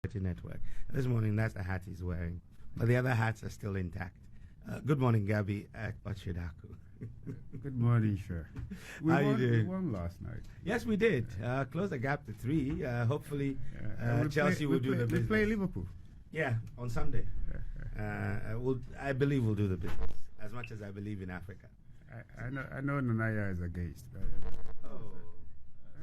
Network. This morning, that's the hat he's wearing, but the other hats are still intact. Good morning, Gabby Otchere Darko. Good morning, sir. How you doing? We won last night. Yes, we did. Close the gap to 3. Hopefully, Chelsea will do the business. We play Liverpool. Yeah, on Sunday. I believe we'll do the business, as much as I believe in Africa. I know Nanaya is against.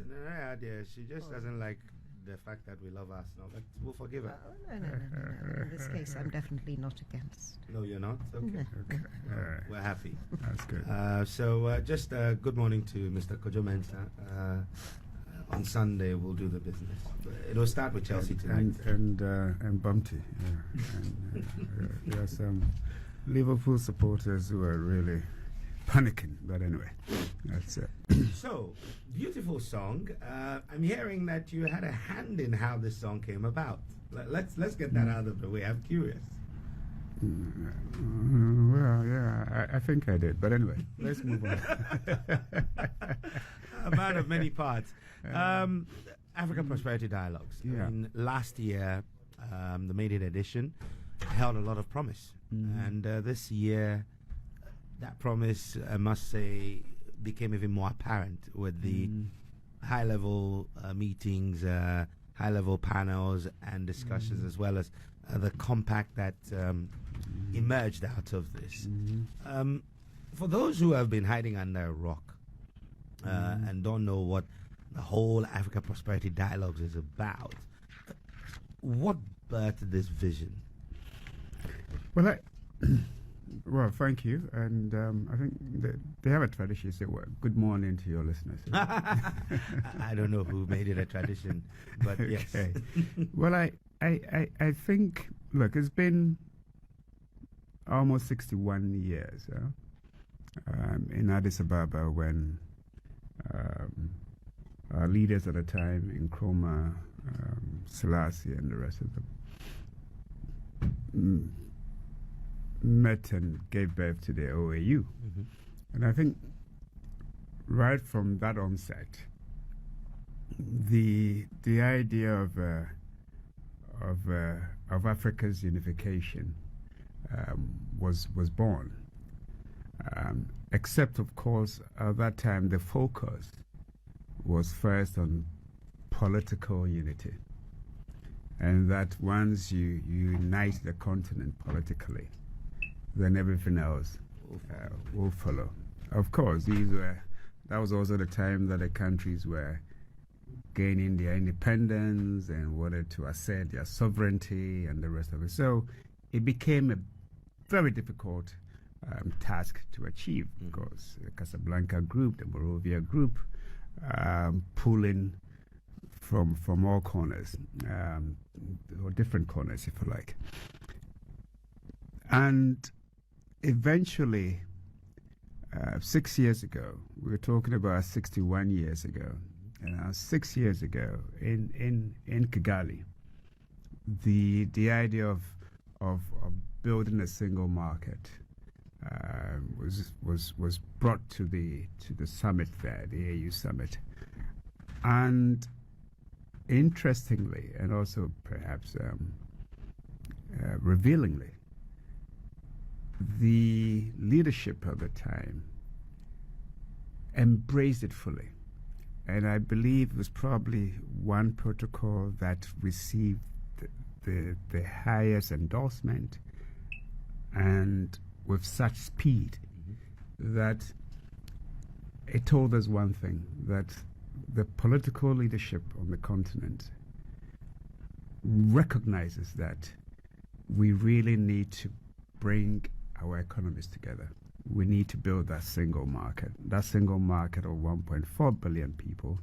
Nanaya, dear, she just doesn't like the fact that we love Arsenal, but we'll forgive her. No. In this case, I'm definitely not against. No, you're not? Okay. We're happy. That's good. So just good morning to Mr. Kojo Mensah. On Sunday, we'll do the business. It'll start with Chelsea tonight. And Bumpty. Yeah. There are some Liverpool supporters who are really panicking, but anyway, that's it. So, beautiful song. I'm hearing that you had a hand in how this song came about. Let's get that out of the way. I'm curious. Well, yeah, I think I did, but anyway, let's move on. A man of many parts. African Prosperity Dialogues. Yeah. I mean, last year, the maiden edition held a lot of promise, and this year, that promise, I must say, became even more apparent with the high-level meetings, high-level panels and discussions, as well as the compact that emerged out of this. For those who have been hiding under a rock and don't know what the whole Africa Prosperity Dialogues is about, what birthed this vision? Well, thank you. And I think they have a tradition. Say, well, good morning to your listeners. I don't know who made it a tradition, but yes. Okay. Well, I think, look, it's been almost 61 years in Addis Ababa when our leaders at the time, Nkrumah, Selassie, and the rest of them, met and gave birth to the OAU. And I think right from that onset, the idea of Africa's unification was born. Except, of course, at that time the focus was first on political unity, and that once you unite the continent politically, then everything else will follow. Of course, that was also the time that the countries were gaining their independence and wanted to assert their sovereignty and the rest of it. So it became a very difficult task to achieve, because the Casablanca group, the Morovia group, pulling from all corners, or different corners, if you like. And eventually, 6 years ago, we were talking about 61 years ago, and 6 years ago in Kigali, the idea of building a single market was brought to the summit there, the AU summit, and interestingly, and also perhaps revealingly, the leadership of the time embraced it fully. And I believe it was probably one protocol that received the highest endorsement, and with such speed that it told us one thing, that the political leadership on the continent recognizes that we really need to bring our economies together. We need to build that single market of 1.4 billion people,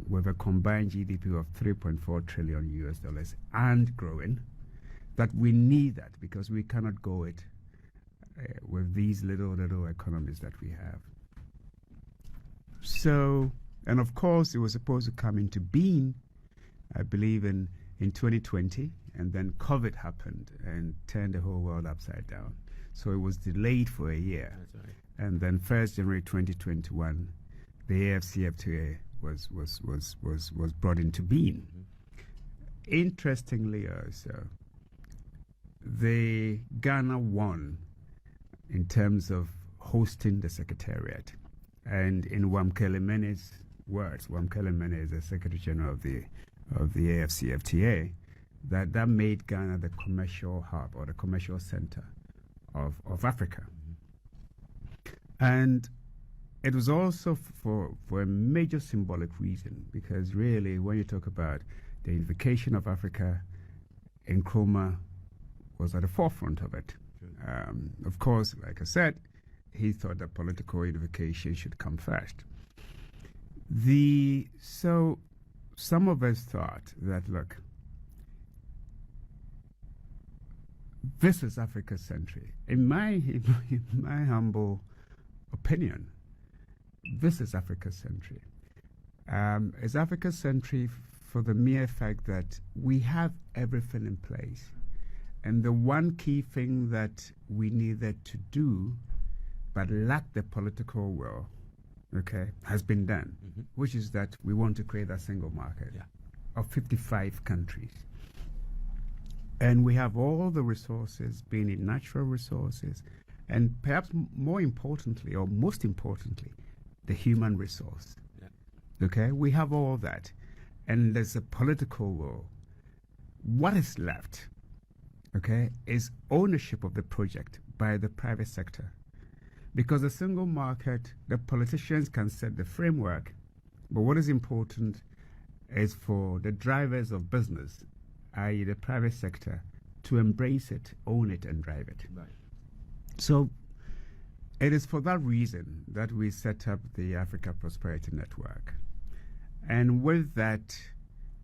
with a combined GDP of 3.4 trillion US dollars and growing. That we need that because we cannot go it with these little economies that we have. So, and of course, it was supposed to come into being, I believe, in 2020, and then COVID happened and turned the whole world upside down. So it was delayed for a year. That's right. And then 1st January 2021, the AFCFTA was brought into being. interestingly also, Ghana won in terms of hosting the Secretariat. And in Wamkele Mene's words, Wamkele Mene is the Secretary General of the AFCFTA, that made Ghana the commercial hub or the commercial center of Africa. And it was also for a major symbolic reason, because really when you talk about the unification of Africa, Nkrumah was at the forefront of it. Of course, like I said, he thought that political unification should come first. So some of us thought that, look, this is Africa-centric. In my humble opinion, this is Africa-centric. It's Africa-centric for the mere fact that we have everything in place. And the one key thing that we needed to do but lacked the political will, has been done, which is that we want to create a single market of 55 countries. And we have all the resources, being it natural resources, and perhaps more importantly, or most importantly, the human resource. We have all that. And there's a political will. What is left, is ownership of the project by the private sector. Because a single market, the politicians can set the framework, but what is important is for the drivers of business, i.e. the private sector, to embrace it, own it, and drive it. Right. So it is for that reason that we set up the Africa Prosperity Network. And with that,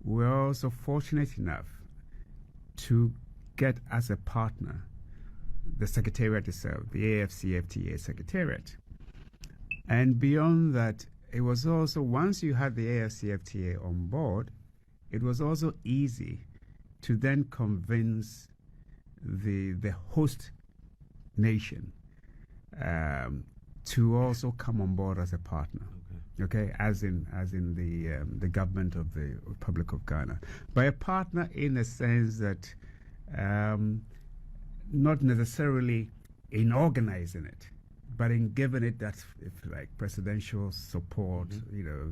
we're also fortunate enough to get as a partner the Secretariat itself, the AFCFTA Secretariat. And beyond that, it was also, once you had the AFCFTA on board, it was also easy to then convince the host nation to also come on board as a partner. As in the government of the Republic of Ghana. By a partner in a sense that not necessarily in organizing it, but in giving it that, if like, presidential support,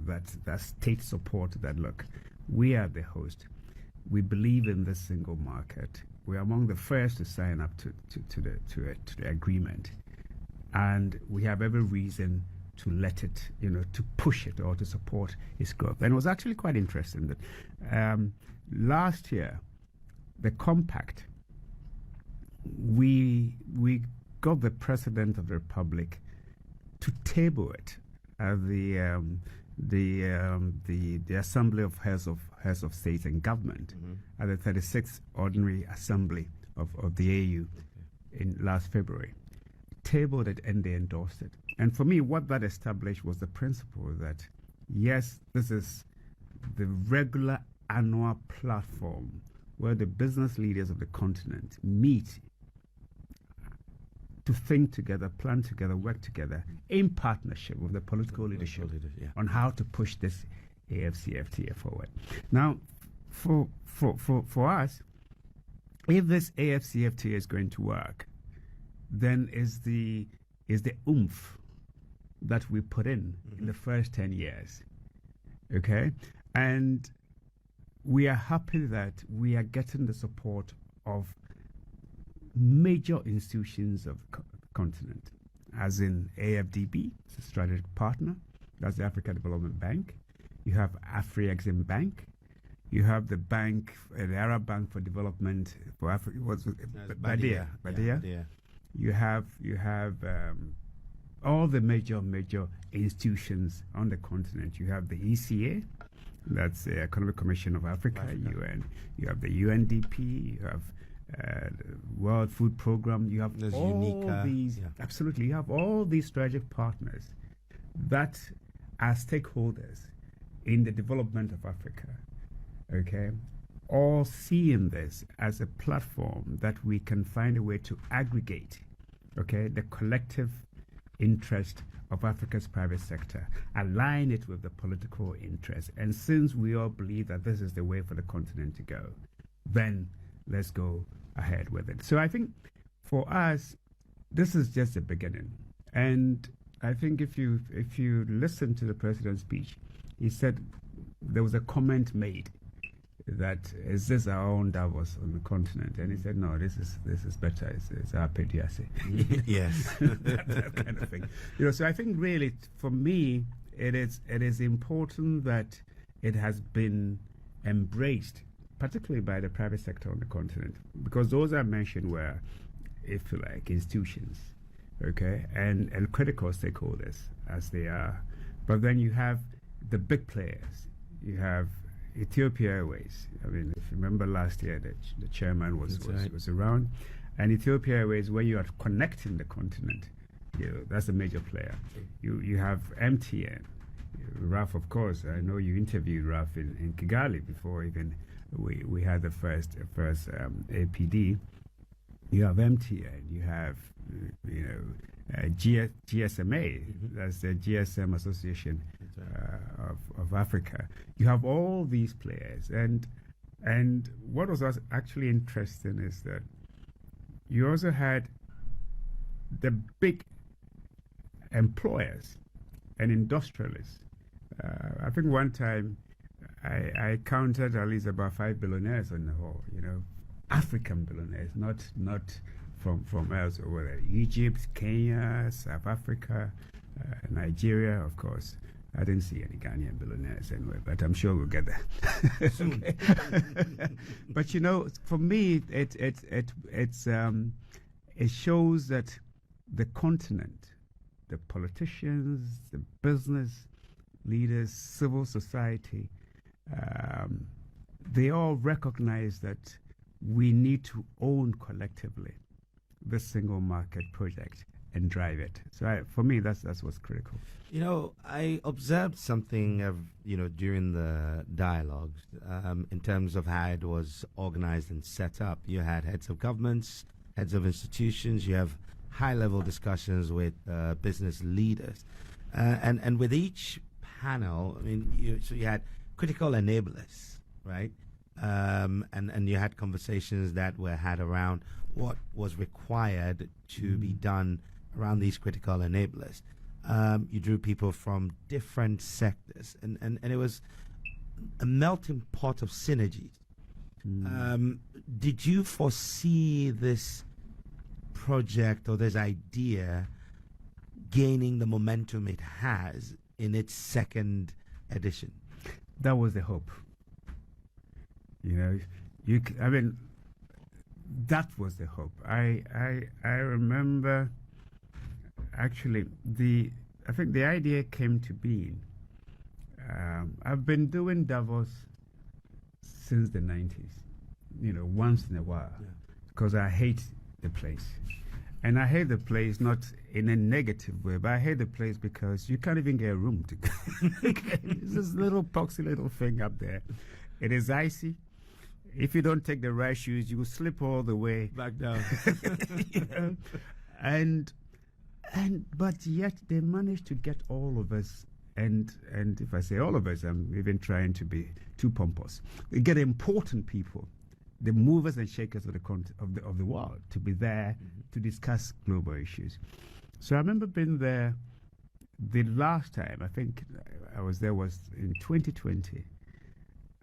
that state support that, look, we are the host. We believe in this single market. We're among the first to sign up to the agreement. And we have every reason to let it, to push it or to support its growth. And it was actually quite interesting that last year, the compact, we got the President of the Republic to table it at the Assembly of Heads of States and Government at the 36th Ordinary Assembly of the AU in last February. Tabled it and they endorsed it. And for me, what that established was the principle that, yes, this is the regular annual platform where the business leaders of the continent meet to think together, plan together, work together in partnership with the political leadership on how to push this AFCFTA forward. Now, for us, if this AFCFTA is going to work, then is the oomph that we put in the first 10 years. And we are happy that we are getting the support of major institutions of the continent, as in AFDB, it's a strategic partner. That's the Africa Development Bank. You have Afri-Exim Bank. You have the bank, the Arab Bank for Development for Africa. What's it? Badia. You have all the major institutions on the continent. You have the ECA, that's the Economic Commission of Africa, UN. You have the UNDP. You have the World Food Program. You have these. Absolutely, you have all these strategic partners that are stakeholders in the development of Africa. All seeing this as a platform that we can find a way to aggregate, the collective interest of Africa's private sector, align it with the political interests. And since we all believe that this is the way for the continent to go, then let's go ahead with it. So I think for us, this is just the beginning. And I think if you listen to the president's speech, he said there was a comment made that is this our own Davos on the continent, and he said no, this is better. It's our Pediase. Yes, that kind of thing. So I think really for me it is important that it has been embraced, particularly by the private sector on the continent, because those I mentioned were, if you like, institutions, okay, and critical stakeholders as they are. But then you have the big players. You have Ethiopia Airways. I mean, if you remember last year, the chairman was around. And Ethiopia Airways, when you are connecting the continent, that's a major player. You have MTN. Ralph, of course, I know you interviewed Ralph in Kigali before even we had the first APD. You have MTN. You have GSMA. That's the GSM Association of Africa. You have all these players, and what was actually interesting is that you also had the big employers and industrialists. I think one time I counted at least about 5 billionaires on the whole, African billionaires, not from elsewhere. Egypt, Kenya, South Africa, Nigeria, of course. I didn't see any Ghanaian billionaires anyway, but I'm sure we'll get there soon. But for me, it shows that the continent, the politicians, the business leaders, civil society, they all recognize that we need to own collectively the single market project and drive it. So for me, that's what's critical. I observed something during the dialogues in terms of how it was organized and set up. You had heads of governments, heads of institutions. You have high-level discussions with business leaders, and with each panel, I mean, you had critical enablers, right? And you had conversations that were had around what was required to be done around these critical enablers. You drew people from different sectors, and it was a melting pot of synergies. Did you foresee this project or this idea gaining the momentum it has in its second edition? That was the hope. That was the hope. I remember actually I think the idea came to being. I've been doing Davos since the 90s, once in a while, because I hate the place. And I hate the place not in a negative way, but I hate the place because you can't even get a room to go. It's this little poxy little thing up there. It is icy. If you don't take the right shoes, you will slip all the way back down. But yet they managed to get all of us, and if I say all of us, I'm even trying to be too pompous. They get important people, the movers and shakers of the world, to be there to discuss global issues. So I remember being there. The last time I think I was there was in 2020,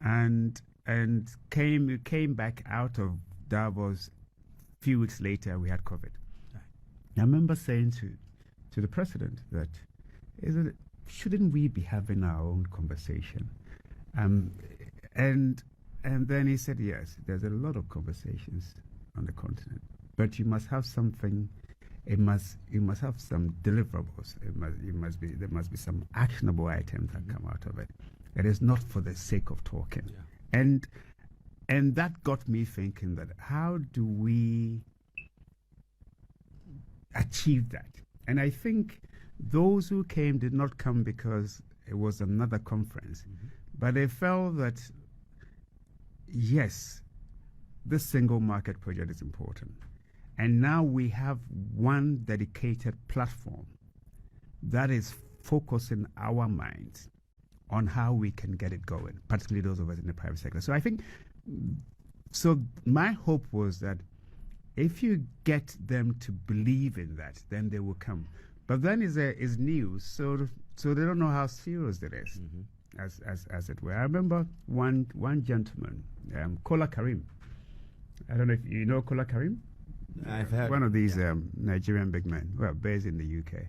and came back out of Davos. A few weeks later, we had COVID. I remember saying to the president that, shouldn't we be having our own conversation? And then he said, yes, there's a lot of conversations on the continent, but you must have something. You must have some deliverables. There must be some actionable items that come out of it. It is not for the sake of talking. Yeah. And that got me thinking that how do we achieve that? And I think those who came did not come because it was another conference, but they felt that, yes, this single market project is important. And now we have one dedicated platform that is focusing our minds on how we can get it going, particularly those of us in the private sector. So I think, so my hope was that if you get them to believe in that, then they will come. But then is news, so they don't know how serious it is, as it were. I remember one gentleman, Kola Karim. I don't know if you know Kola Karim. I've heard one of these Nigerian big men, well, based in the UK.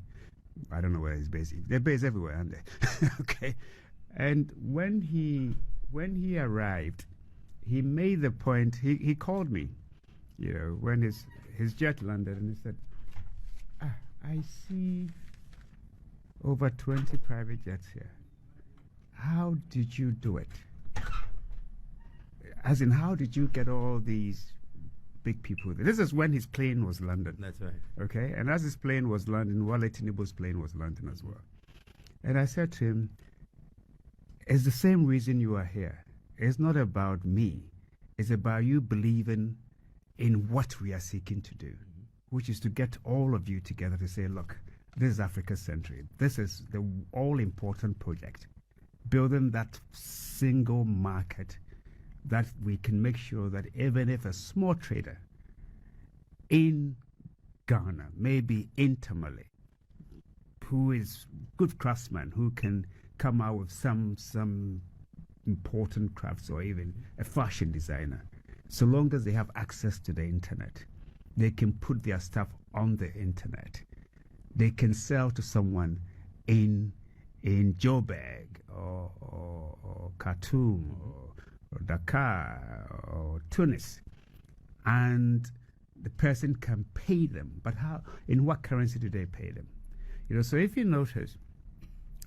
I don't know where he's based. They're based everywhere, aren't they? Okay. And when he arrived, he made the point. He called me, when his jet landed, and he said, I see over 20 private jets here. How did you do it? As in, how did you get all these big people there? This is when his plane was landing. That's right. Okay, and as his plane was landing, Wale Tinubu's plane was landing as well. And I said to him, it's the same reason you are here. It's not about me. It's about you believing in what we are seeking to do, which is to get all of you together to say, look, this is Africa-centric. This is the all-important project, building that single market that we can make sure that even if a small trader in Ghana, maybe in Tamale, who is good craftsman, who can come out with some important crafts or even a fashion designer, so long as they have access to the internet, they can put their stuff on the internet. They can sell to someone in Joburg or Khartoum or Dakar or Tunis, and the person can pay them. But how? In what currency do they pay them? So if you notice,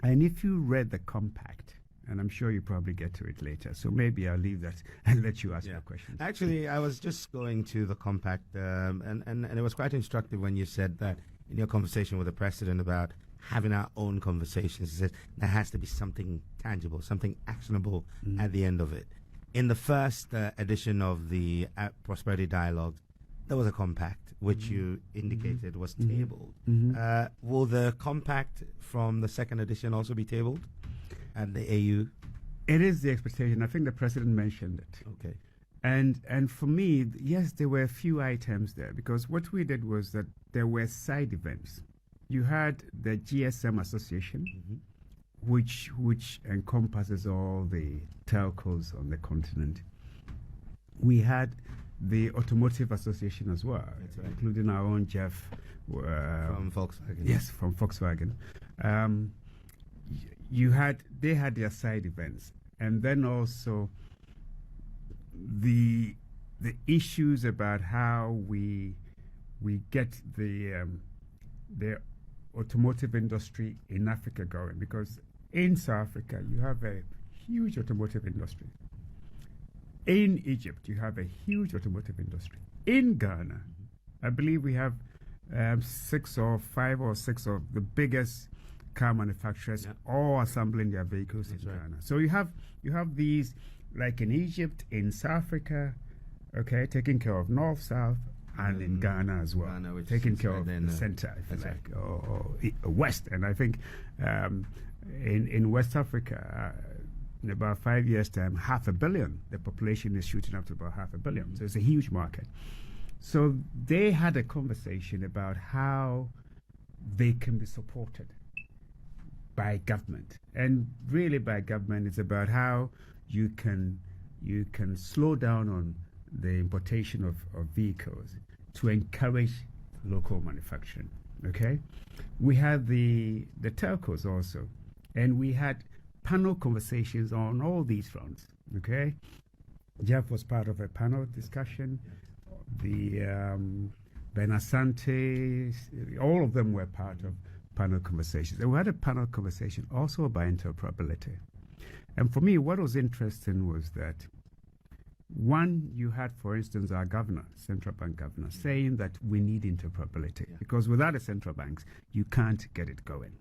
and if you read the compact, and I'm sure you probably get to it later, so maybe I'll leave that and let you ask your question. Actually, I was just going to the compact, and it was quite instructive when you said that in your conversation with the president about having our own conversations. He said there has to be something tangible, something actionable at the end of it. In the first edition of the Prosperity Dialogue, there was a compact, which you indicated was tabled. Will the compact from the second edition also be tabled at the AU? It is the expectation. I think the president mentioned it. Okay. And for me, yes, there were a few items there, because what we did was that there were side events. You had the GSM Association, which encompasses all the telcos on the continent. We had the Automotive Association as well, including our own Jeff from Volkswagen. Yes, from Volkswagen. They had their side events, and then also the issues about how we get the automotive industry in Africa going, because in South Africa you have a huge automotive industry. In Egypt you have a huge automotive industry. In Ghana, I believe we have 5 or 6 of the biggest car manufacturers all assembling their vehicles in Ghana. So you have these, like in Egypt, in South Africa, taking care of North, South, and in Ghana as well, taking care of the center, if you like, or West. And I think in West Africa, in about 5 years' time, 500 million, the population is shooting up to about 500 million. So it's a huge market. So they had a conversation about how they can be supported by government. And really by government, it's about how you can slow down on the importation of vehicles to encourage local manufacturing. We had the telcos also, and we had panel conversations on all these fronts. Jeff was part of a panel discussion. The Benasante, all of them were part of panel conversations. And we had a panel conversation also about interoperability. And for me, what was interesting was that, one, you had, for instance, our governor, central bank governor, saying that we need interoperability because without the central banks, you can't get it going.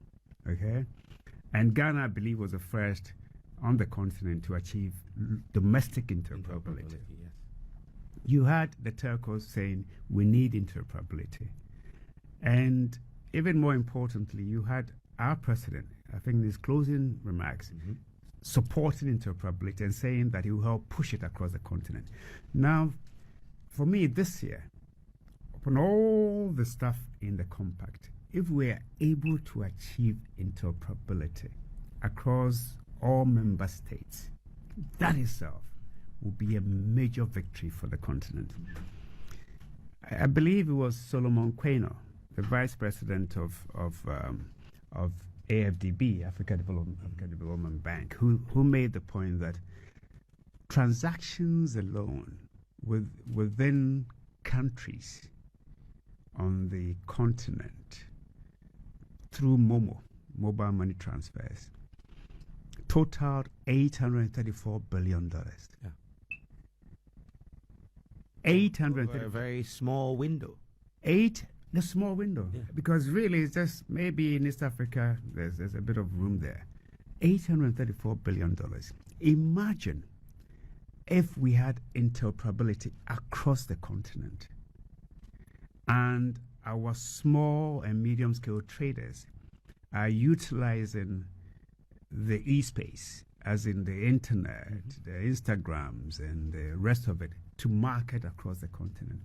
And Ghana, I believe, was the first on the continent to achieve domestic interoperability. You had the telcos saying we need interoperability. And even more importantly, you had our president, I think in his closing remarks, supporting interoperability and saying that he will help push it across the continent. Now, for me, this year, upon all the stuff in the compact, if we are able to achieve interoperability across all member states, that itself will be a major victory for the continent. I believe it was Solomon Quaino, the vice president of AFDB, Africa Development Bank, who made the point that transactions alone within countries on the continent through mobile money transfers, totaled $834 billion. Yeah. 834. A very small window. The small window, yeah. Because really it's just maybe in East Africa there's a bit of room there. $834 billion. Imagine if we had interoperability across the continent and our small and medium scale traders are utilizing the e-space, as in the internet, the Instagrams and the rest of it, to market across the continent.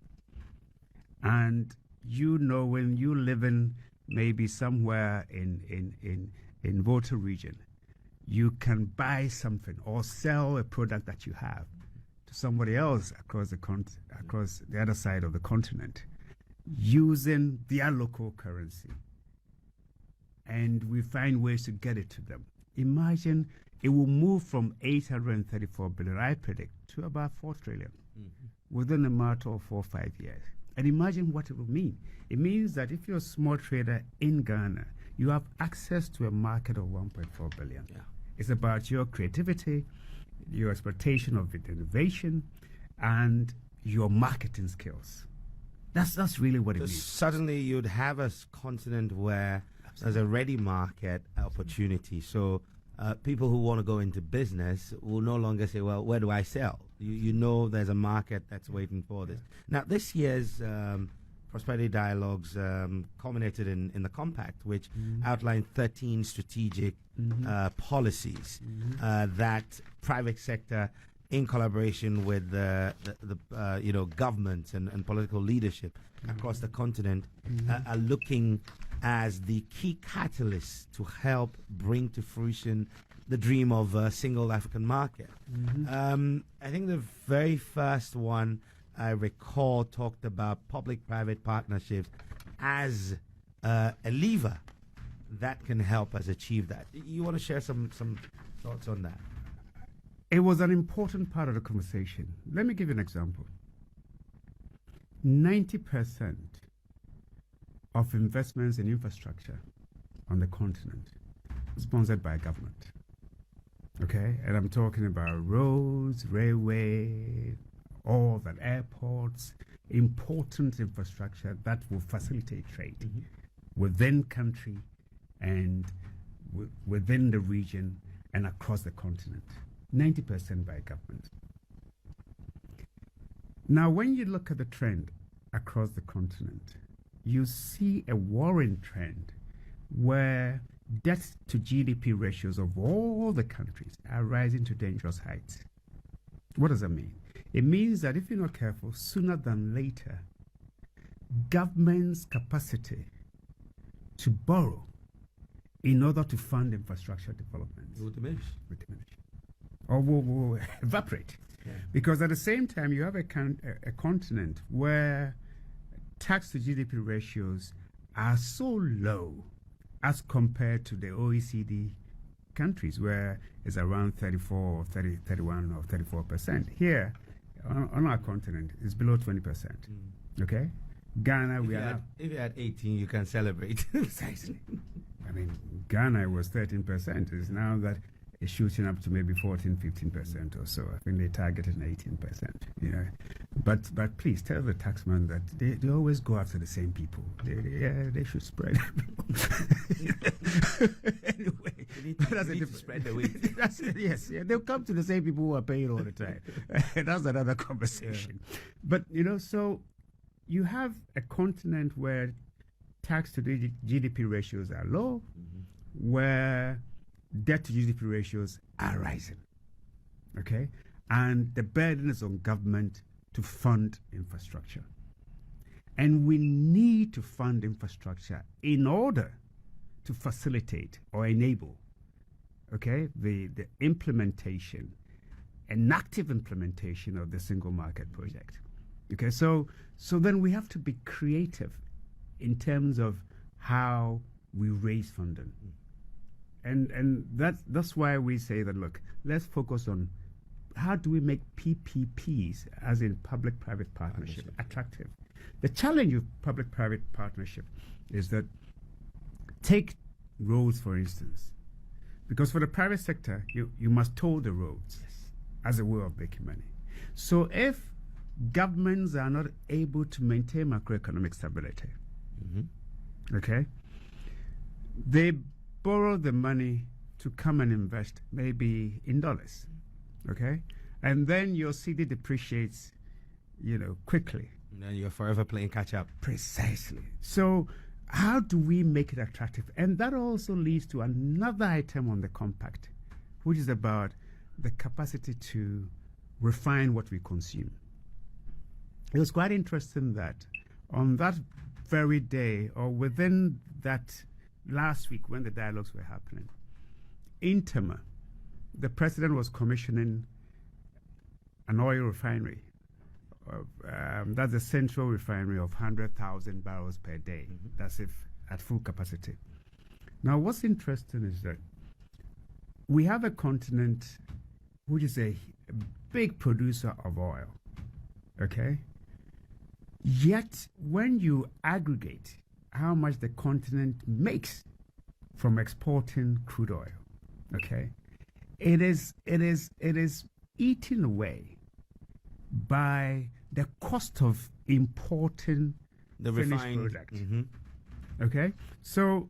And when you live in maybe somewhere in Volta region, you can buy something or sell a product that you have to somebody else across the other side of the continent using their local currency. And we find ways to get it to them. Imagine it will move from 834 billion, I predict, to about 4 trillion within a matter of 4 or 5 years. And imagine what it will mean. It means that if you're a small trader in Ghana, you have access to a market of 1.4 billion. Yeah. It's about your creativity, your exploitation of innovation, and your marketing skills. That's really what it means. Suddenly you'd have a continent where there's a ready market opportunity. So people who want to go into business will no longer say, well, where do I sell? You know there's a market that's waiting for this. Now, this year's Prosperity Dialogues culminated in the Compact, which outlined 13 strategic policies that private sector, in collaboration with the governments and political leadership across the continent, are looking as the key catalyst to help bring to fruition the dream of a single African market. I think the very first one I recall talked about public-private partnerships as a lever that can help us achieve that. You want to share some thoughts on that? It was an important part of the conversation. Let me give you an example. 90% of investments in infrastructure on the continent sponsored by government. Okay? And I'm talking about roads, railway, all that, airports, important infrastructure that will facilitate trade within country and within the region and across the continent. 90% by government. Now, when you look at the trend across the continent, you see a worrying trend where debt to GDP ratios of all the countries are rising to dangerous heights. What does that mean? It means that if you're not careful, sooner than later, government's capacity to borrow in order to fund infrastructure development will diminish. Or will evaporate. Yeah. Because at the same time, you have a continent where tax to GDP ratios are so low as compared to the OECD countries, where it's around 34 or 31 or 34%. Here, on our continent, it's below 20%. Okay? Ghana, if you had 18, you can celebrate. Precisely. I mean, Ghana was 13%. It's now that it's shooting up to maybe 14, 15% or so. I think they targeted 18%. You know, but please tell the taxman that they always go after the same people. They should spread. Anyway, you need to spread the weight. Yes, they'll come to the same people who are paying all the time. That's another conversation. Yeah. But so you have a continent where tax to GDP ratios are low, where debt to GDP ratios are rising. Okay? And the burden is on government to fund infrastructure. And we need to fund infrastructure in order to facilitate or enable, okay, the implementation, an active implementation of the single market project. Okay, so then we have to be creative in terms of how we raise funding. And that's why we say that, look, let's focus on how do we make PPPs, as in public-private partnership, attractive. The challenge with public-private partnership is that, take roads, for instance, because for the private sector, you must toll the roads as a way of making money. So if governments are not able to maintain macroeconomic stability, okay, they borrow the money to come and invest maybe in dollars, okay, and then your CD depreciates, quickly. And then you're forever playing catch up. Precisely. So how do we make it attractive? And that also leads to another item on the compact, which is about the capacity to refine what we consume. It was quite interesting that on that very day, or within that last week when the dialogues were happening, in Tema, the president was commissioning an oil refinery. That's a central refinery of 100,000 barrels per day. That's if at full capacity. Now, what's interesting is that we have a continent which is a big producer of oil, okay? Yet, when you aggregate how much the continent makes from exporting crude oil, okay, it is eaten away by the cost of importing The finished refined product. Okay, so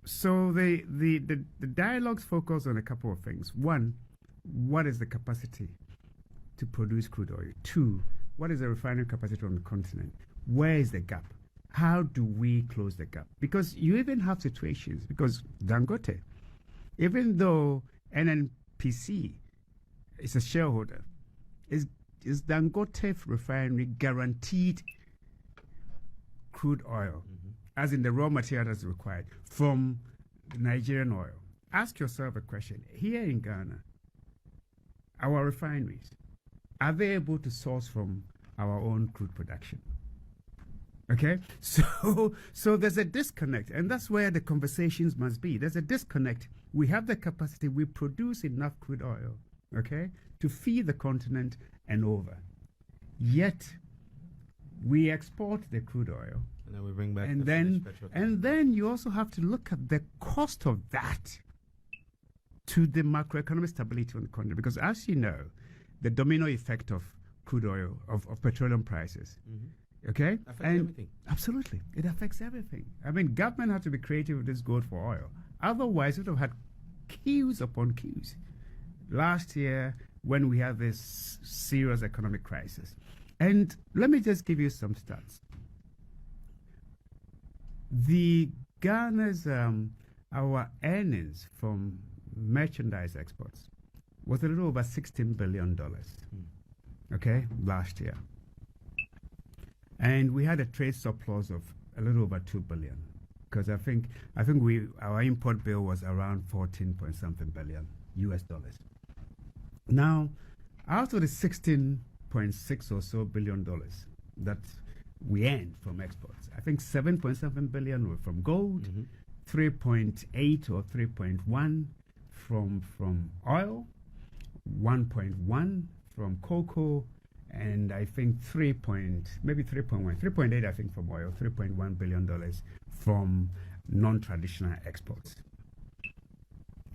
the dialogues focus on a couple of things. One, what is the capacity to produce crude oil? Two, what is the refining capacity on the continent? Where is the gap? How do we close the gap? Because you even have situations, because Dangote, even though NNPC is a shareholder, is Dangote refinery guaranteed crude oil, as in the raw material that's required, from Nigerian oil? Ask yourself a question. Here in Ghana, our refineries, are they able to source from our own crude production? Okay, so there's a disconnect, and that's where the conversations must be. There's a disconnect. We have the capacity, we produce enough crude oil, okay, to feed the continent and over. Yet we export the crude oil, and then we bring back and then you also have to look at the cost of that to the macroeconomic stability on the continent, because as you know, the domino effect of crude oil, of petroleum prices, okay, affects and everything. Absolutely, it affects everything. I mean, government had to be creative with this goal for oil. Otherwise, it would have had queues upon queues. Last year, when we had this serious economic crisis, and let me just give you some stats. The Ghana's our earnings from merchandise exports was a little over $16 billion. Okay, last year. And we had a trade surplus of a little over $2 billion, because I think our import bill was around 14 point something billion US dollars. Now, out of the 16.6 or so billion dollars that we earned from exports, I think 7.7 billion were from gold, 3.8 or 3.1 from oil, 1.1 from cocoa, and I think 3.8 I think from oil, $3.1 billion from non-traditional exports.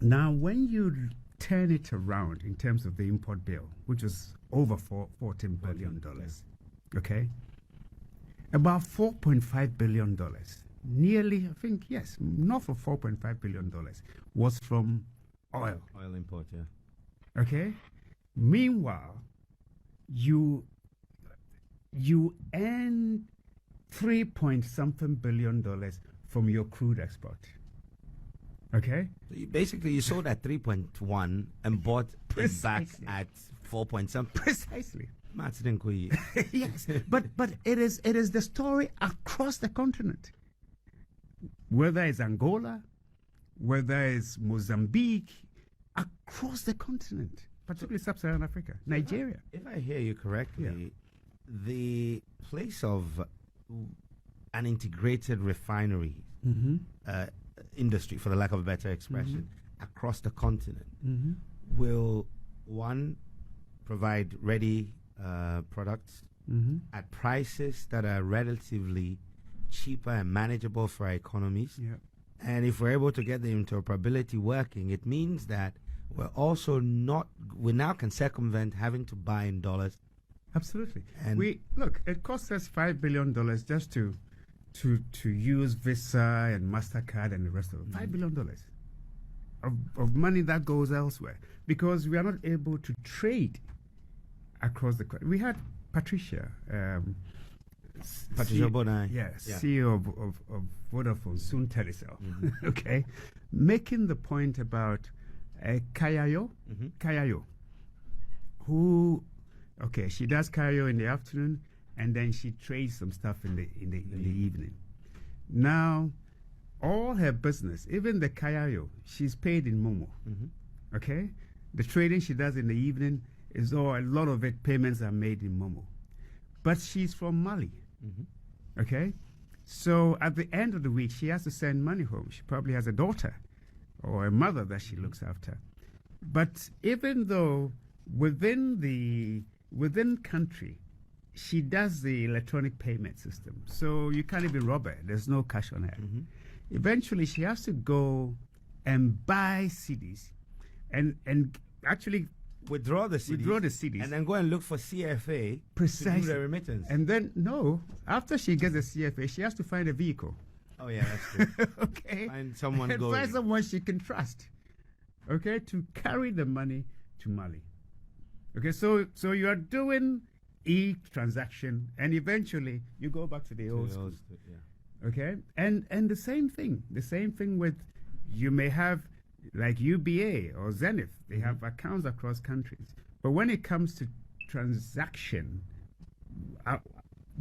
Now, when you turn it around in terms of the import bill, which was over $14 billion, okay, about $4.5 billion, nearly, I think, yes, north of $4.5 billion was from oil. Oil import, yeah. Okay? Meanwhile, you earn 3 point something billion dollars from your crude export. Okay? So you sold at 3.1 and bought it back at 4 point something. Precisely. Yes. but it is the story across the continent. Whether it's Angola, whether it's Mozambique, across the continent, particularly sub-Saharan Africa, Nigeria. If I hear you correctly, the place of an integrated refinery industry, for the lack of a better expression, across the continent will, one, provide ready products at prices that are relatively cheaper and manageable for our economies. Yeah. And if we're able to get the interoperability working, it means that we now can circumvent having to buy in dollars. Absolutely. And it costs us $5 billion just to use Visa and MasterCard and the rest of it. $5 billion of money that goes elsewhere because we are not able to trade across the country. We had Patricia Bonai. Yes, CEO of Vodafone, soon Telecel, okay, making the point about Kayayo, who, okay, she does Kayayo in the afternoon and then she trades some stuff in the evening. Now, all her business, even the Kayayo, she's paid in Momo, okay? The trading she does in the evening is a lot of it, payments are made in Momo. But she's from Mali, okay? So at the end of the week, she has to send money home. She probably has a daughter or a mother that she looks after. But even though within country, she does the electronic payment system. So you can't even rob her. There's no cash on her. Eventually, she has to go and buy CDs and actually withdraw the CDs. And then go and look for CFA to do the remittance. And then, after she gets the CFA, she has to find a vehicle. Oh, yeah, that's true. Okay. Find someone find someone she can trust, okay, to carry the money to Mali. Okay, so you are doing e-transaction, and eventually you go back to the old school. Okay, and the same thing with, you may have like UBA or Zenith, they have accounts across countries. But when it comes to transaction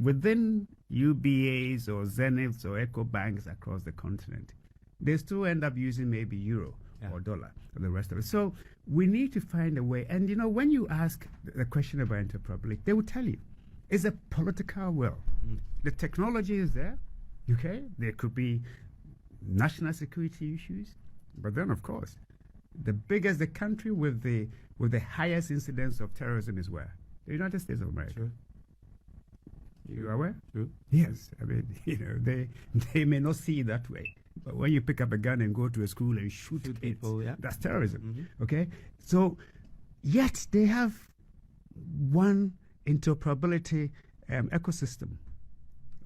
within UBAs or Zeniths or Eco Banks across the continent, they still end up using maybe euro or dollar or the rest of it. So we need to find a way. And when you ask the question about interoperability, they will tell you it's a political will. The technology is there. Okay, there could be national security issues. But then, of course, the country with the highest incidence of terrorism is where? The United States of America. True. You are aware? True. Yes. I mean, they may not see it that way. But when you pick up a gun and go to a school and shoot people, that's terrorism. Okay? So, yet they have one interoperability ecosystem.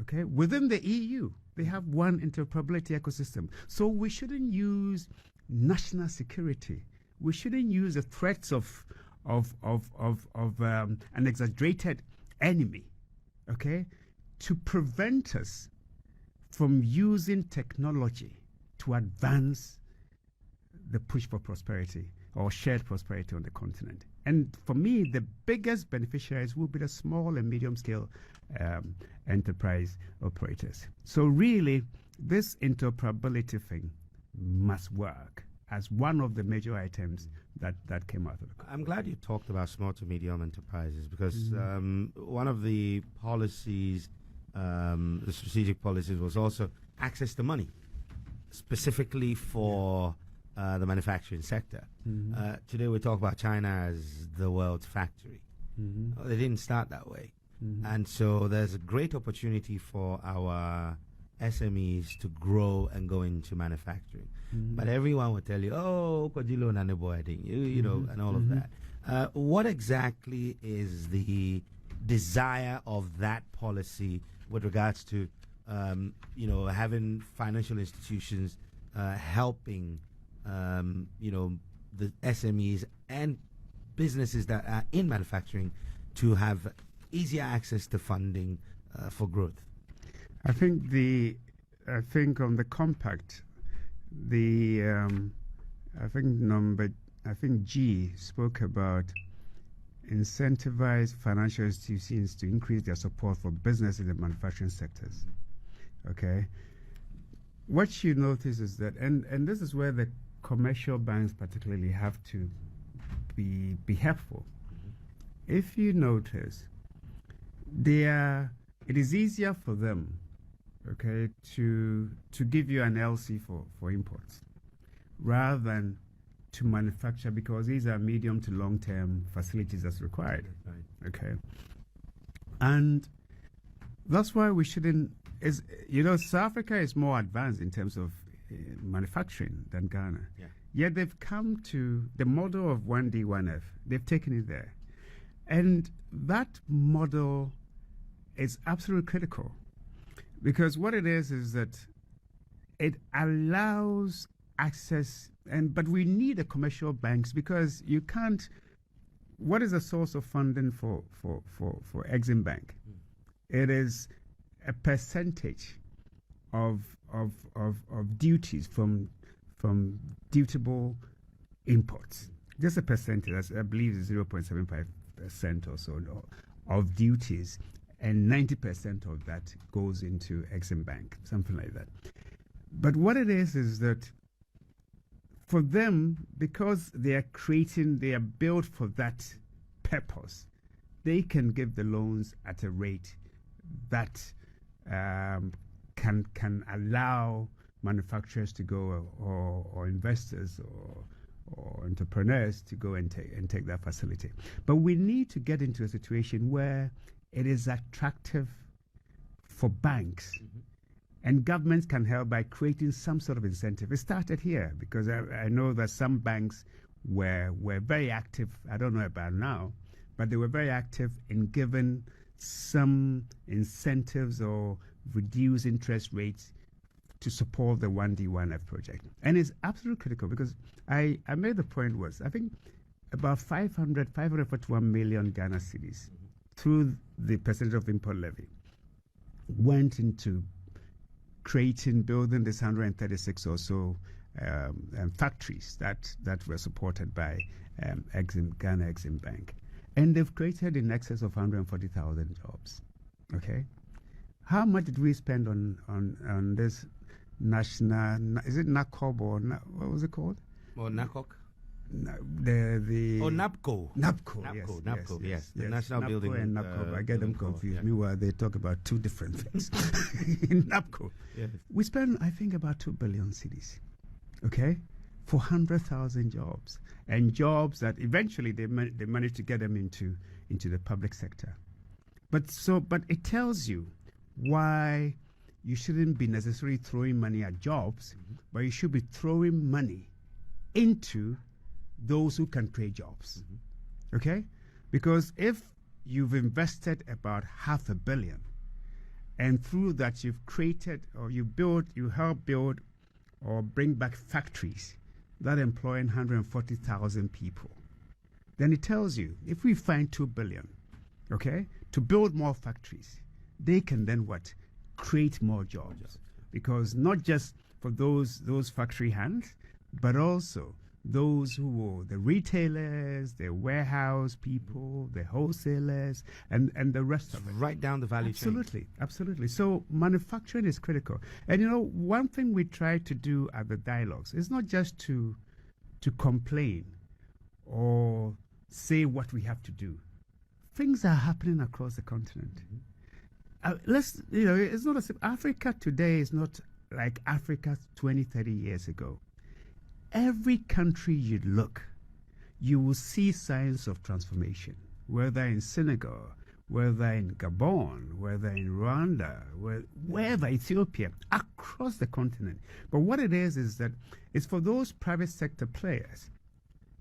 Okay? Within the EU, they have one interoperability ecosystem. So we shouldn't use national security. We shouldn't use the threats of an exaggerated enemy, okay, to prevent us from using technology to advance the push for prosperity or shared prosperity on the continent. And for me, the biggest beneficiaries will be the small and medium-scale enterprise operators. So really, this interoperability thing must work as one of the major items that came out of it. I'm glad you talked about small to medium enterprises because one of the policies, the strategic policies, was also access to money, specifically for the manufacturing sector. Today we talk about China as the world's factory. They didn't start that way. And so there's a great opportunity for our SMEs to grow and go into manufacturing. But everyone will tell you, Kodilo Naneboading, and all of that. What exactly is the desire of that policy with regards to, having financial institutions helping, the SMEs and businesses that are in manufacturing to have easier access to funding for growth? I think on the compact, I think G spoke about incentivize financial institutions to increase their support for business in the manufacturing sectors. Okay. What you notice is that, and this is where the commercial banks particularly have to be helpful. If you notice, it is easier for them, okay, to give you an LC for imports rather than to manufacture, because these are medium to long-term facilities that's required. Right. Okay. And that's why we shouldn't, South Africa is more advanced in terms of manufacturing than Ghana. Yeah. Yet they've come to the model of 1D, 1F. They've taken it there. And that model is absolutely critical, because what it is that it allows access, but we need the commercial banks, because you can't. What is the source of funding for Exim Bank? It is a percentage of duties from dutiable imports. Just a percentage, I believe, is 0.75% or so of duties, and 90% of that goes into Exim Bank, something like that. But what it is that for them, because they are built for that purpose, they can give the loans at a rate that can allow manufacturers to go, or investors or entrepreneurs to go and take that facility. But we need to get into a situation where it is attractive for banks. And governments can help by creating some sort of incentive. It started here, because I know that some banks were very active. I don't know about now, but they were very active in giving some incentives or reduced interest rates to support the 1D, 1F project. And it's absolutely critical, because I made the point was, I think about 541 million Ghana cedis through the percentage of import levy went into building this 136 or so factories that were supported by Ghana Exim Bank. And they've created in excess of 140,000 jobs. Okay? How much did we spend on this national, is it NACOB or what was it called? Or NACOC? NAPCO. NAPCO, yes. The National NAPCO Building. And NAPCO. I get them confused. Meanwhile, they talk about two different things. In NAPCO, yes. We spend, I think, about 2 billion cedis, okay, for 100,000 jobs. And jobs that eventually they managed to get them into the public sector. But it tells you why you shouldn't be necessarily throwing money at jobs, but you should be throwing money into those who can create jobs. Okay? Because if you've invested about $500 million, and through that you've created or you help build or bring back factories that employ 140,000 people, then it tells you, if we find 2 billion, okay, to build more factories, they can then what? Create more jobs. Because not just for those factory hands, but also those who are the retailers, the warehouse people, the wholesalers, and the rest of it. Right down the value chain. Absolutely. So manufacturing is critical. And one thing we try to do at the dialogues is not just to complain or say what we have to do. Things are happening across the continent. It's not as if Africa today is not like Africa 20, 30 years ago. Every country you look, you will see signs of transformation, whether in Senegal, whether in Gabon, whether in Rwanda, wherever, Ethiopia, across the continent. But what it is that it's for those private sector players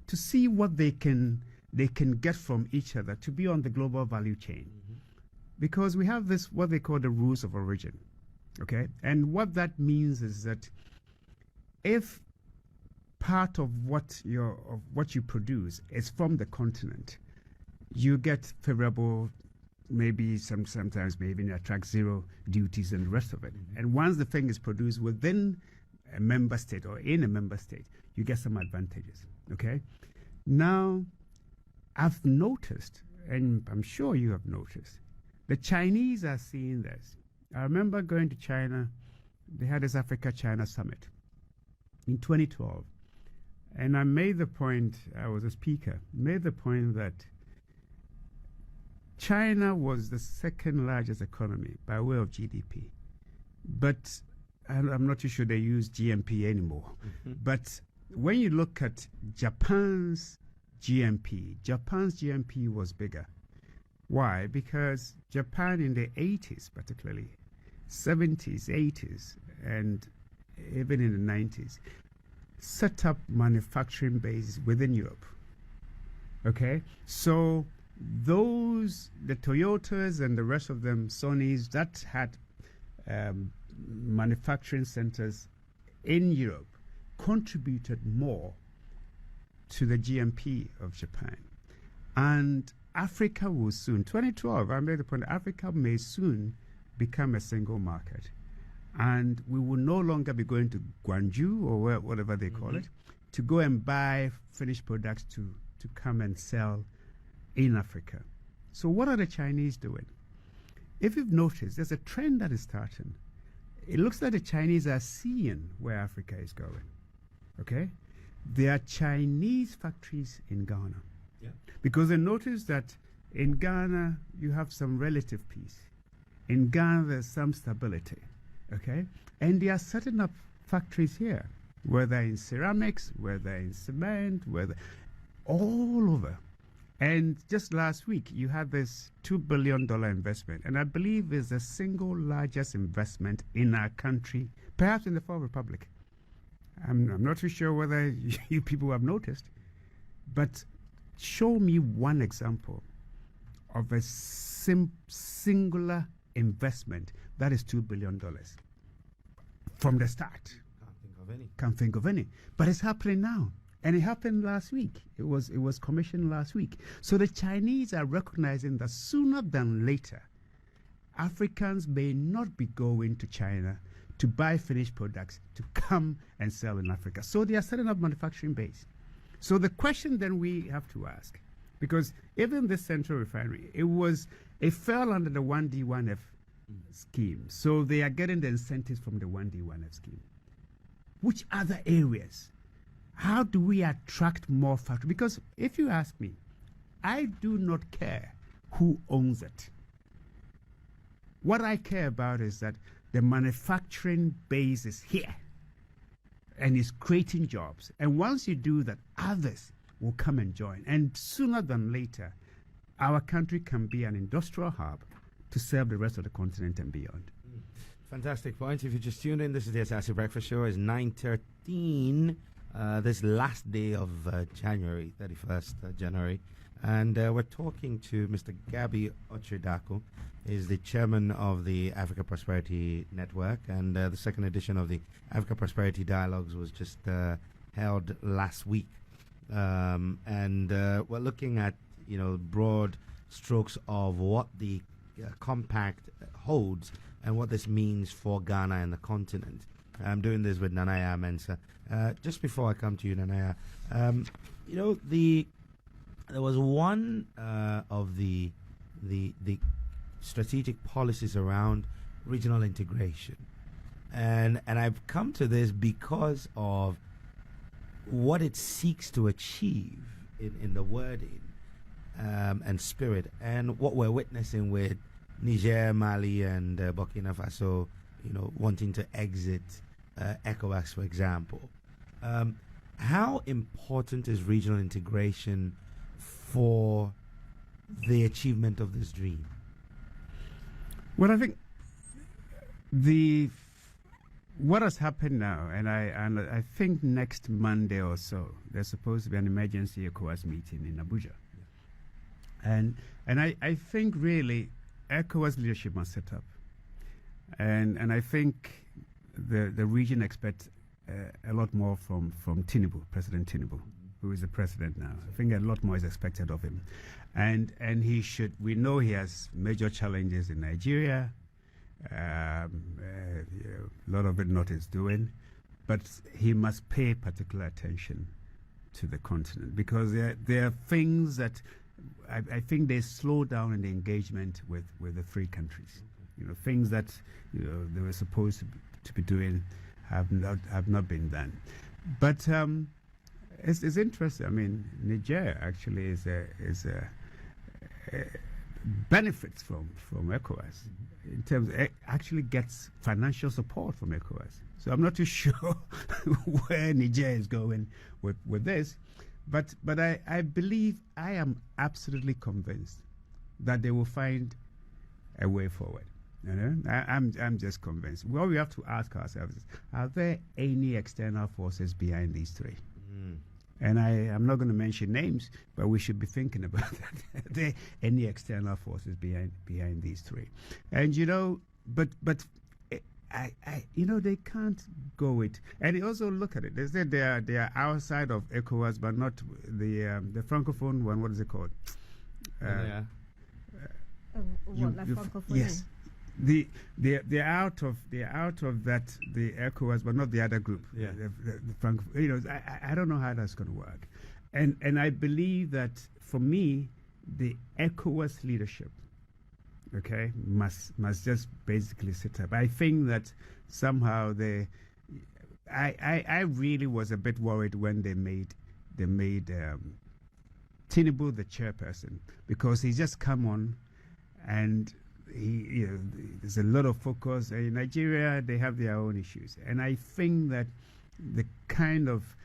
to see what they can get from each other to be on the global value chain. Because we have this, what they call the rules of origin, okay? And what that means is that if part of what you produce is from the continent, you get favorable, maybe sometimes maybe attract zero duties and the rest of it. And once the thing is produced within a member state or in a member state, you get some advantages. Okay? Now, I've noticed, and I'm sure you have noticed, the Chinese are seeing this. I remember going to China. They had this Africa-China summit in 2012. And I made the point, I was a speaker, made the point that China was the second largest economy by way of GDP. But I'm not too sure they use GMP anymore. But when you look at Japan's GMP was bigger. Why? Because Japan in the 80s, particularly 70s, 80s, and even in the 90s, set up manufacturing bases within Europe. Okay? So those, the Toyotas and the rest of them, Sonys, that had manufacturing centers in Europe contributed more to the GMP of Japan. And Africa will soon, 2012, I made the point, Africa may soon become a single market. And we will no longer be going to Guangzhou or whatever they call it to go and buy finished products to come and sell in Africa. So what are the Chinese doing? If you've noticed, there's a trend that is starting. It looks like the Chinese are seeing where Africa is going. Okay? There are Chinese factories in Ghana. Yeah. Because they notice that in Ghana, you have some relative peace. In Ghana, there's some stability. Okay? And they are setting up factories here, whether in ceramics, whether in cement, whether all over. And just last week, you had this $2 billion investment, and I believe it's the single largest investment in our country, perhaps in the Fourth Republic. I'm not too sure whether you people have noticed, but show me one example of a singular investment that is $2 billion from the start. Can't think of any. But it's happening now. And it happened last week. It was commissioned last week. So the Chinese are recognizing that sooner than later, Africans may not be going to China to buy finished products to come and sell in Africa. So they are setting up manufacturing base. So the question then we have to ask, because even this central refinery, it fell under the 1D1F scheme. So they are getting the incentives from the 1D1F scheme. Which other areas? How do we attract more factories? Because if you ask me, I do not care who owns it. What I care about is that the manufacturing base is here and is creating jobs. And once you do that, others will come and join. And sooner than later, our country can be an industrial hub to serve the rest of the continent and beyond. Fantastic point. If you just tuned in, this is the Asaase Breakfast Show. It's 9:13. This last day of January, 31st January. And we're talking to Mr. Gabby Otchere Darko. He's the chairman of the Africa Prosperity Network. And the second edition of the Africa Prosperity Dialogues was just held last week. And we're looking at, broad strokes of what the compact holds and what this means for Ghana and the continent. I'm doing this with Nanaya Mensah. Just before I come to you, Nanaya, there was one of the strategic policies around regional integration, and I've come to this because of what it seeks to achieve in the wording and spirit, and what we're witnessing with Niger, Mali, and Burkina Faso, wanting to exit ECOWAS, for example. How important is regional integration for the achievement of this dream? Well, I think what has happened now, and I think next Monday or so, there's supposed to be an emergency ECOWAS meeting in Abuja. Yeah. And I think really ECOWAS leadership must set up. And I think the region expects a lot more from Tinubu, President Tinubu, who is the president now. I think a lot more is expected of him. And he should, we know he has major challenges in Nigeria, a lot of it not his doing, but he must pay particular attention to the continent, because there are things that I think they slow down in the engagement with the three countries. Things that they were supposed to be doing have not been done. But it's interesting. I mean, Niger actually is benefits from ECOWAS in terms actually gets financial support from ECOWAS. So I'm not too sure where Niger is going with this, but I believe, I am absolutely convinced that they will find a way forward. I'm just convinced. What we have to ask ourselves is, are there any external forces behind these three? And I'm not going to mention names, but we should be thinking about that. Are there any external forces behind these three? And but they can't go it. And you also look at it. They said they are outside of ECOWAS, but not the francophone one. What is it called? La Francophonie? Yes. They're out of that, the ECOWAS, but not the other group. Yeah. The Francophone. I don't know how that's going to work, and I believe that for me, the ECOWAS leadership, must just basically sit up. I think that somehow I really was a bit worried when they made Tinubu the chairperson, because he's just come on and. There's a lot of focus. In Nigeria, they have their own issues. And I think that the kind of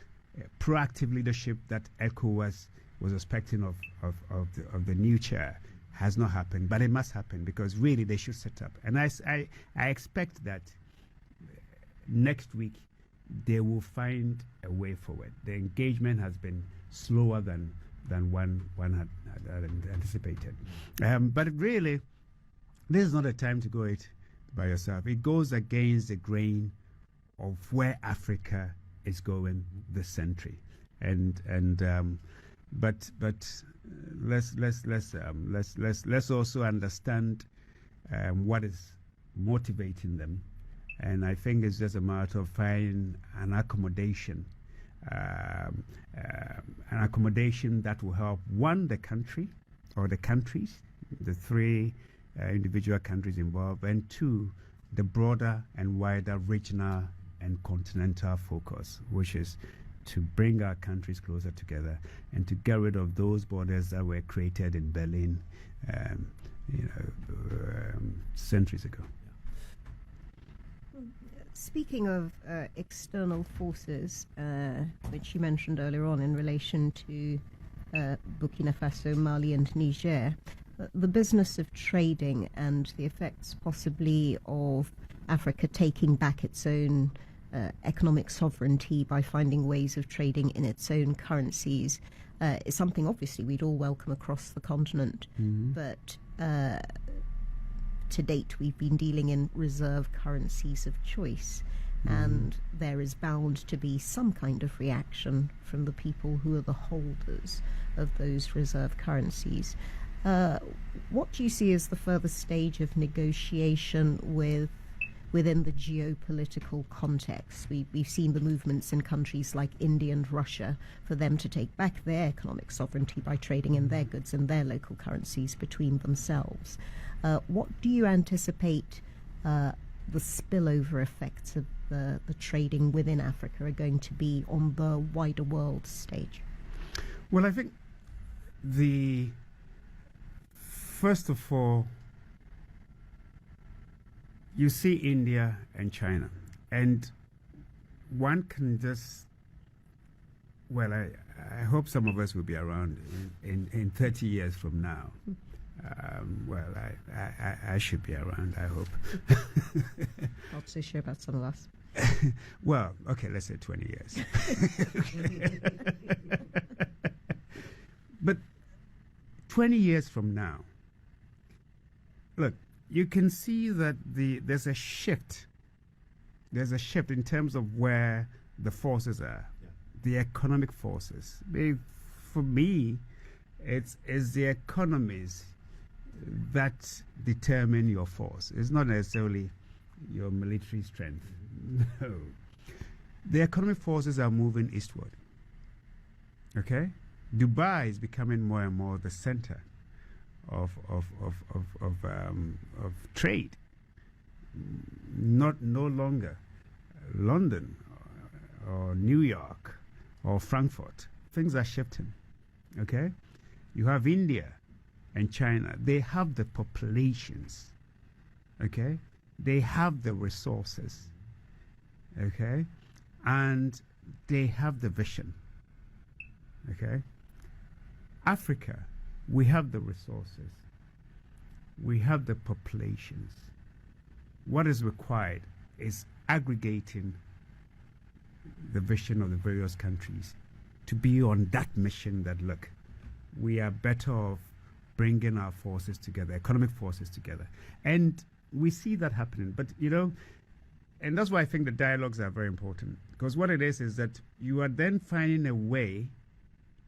proactive leadership that ECOWAS was expecting of the new chair has not happened. But it must happen, because really they should set up. And I expect that next week they will find a way forward. The engagement has been slower than one had anticipated. But really, this is not a time to go it by yourself. It goes against the grain of where Africa is going this century, but let's also understand what is motivating them, and I think it's just a matter of finding an accommodation that will help, one, the country or the countries, the three individual countries involved, and two, the broader and wider regional and continental focus, which is to bring our countries closer together and to get rid of those borders that were created in Berlin, centuries ago. Speaking of external forces, which you mentioned earlier on in relation to Burkina Faso, Mali and Niger, the business of trading and the effects possibly of Africa taking back its own economic sovereignty by finding ways of trading in its own currencies is something obviously we'd all welcome across the continent. But to date we've been dealing in reserve currencies of choice, and there is bound to be some kind of reaction from the people who are the holders of those reserve currencies. What do you see as the further stage of negotiation within the geopolitical context? We've seen the movements in countries like India and Russia for them to take back their economic sovereignty by trading in their goods and their local currencies between themselves. What do you anticipate the spillover effects of the trading within Africa are going to be on the wider world stage? Well, I think first of all, you see India and China, and one can just, well, I hope some of us will be around in 30 years from now. Well, I should be around, I hope. Not so sure about some of us. Well, okay, let's say 20 years. But 20 years from now, look, you can see that there's a shift. There's a shift in terms of where the forces are, the economic forces. For me, it's the economies that determine your force. It's not necessarily your military strength. No. the economic forces are moving eastward. Okay, Dubai is becoming more and more the center of trade. No longer London or New York or Frankfurt. Things are shifting. Okay, you have India and China. They have the populations. Okay, they have the resources. Okay, and they have the vision. Okay, Africa, we have the resources. We have the populations. What is required is aggregating the vision of the various countries to be on that mission that, look, we are better off bringing our forces together, economic forces together. And we see that happening. But, and that's why I think the dialogues are very important. Because what it is that you are then finding a way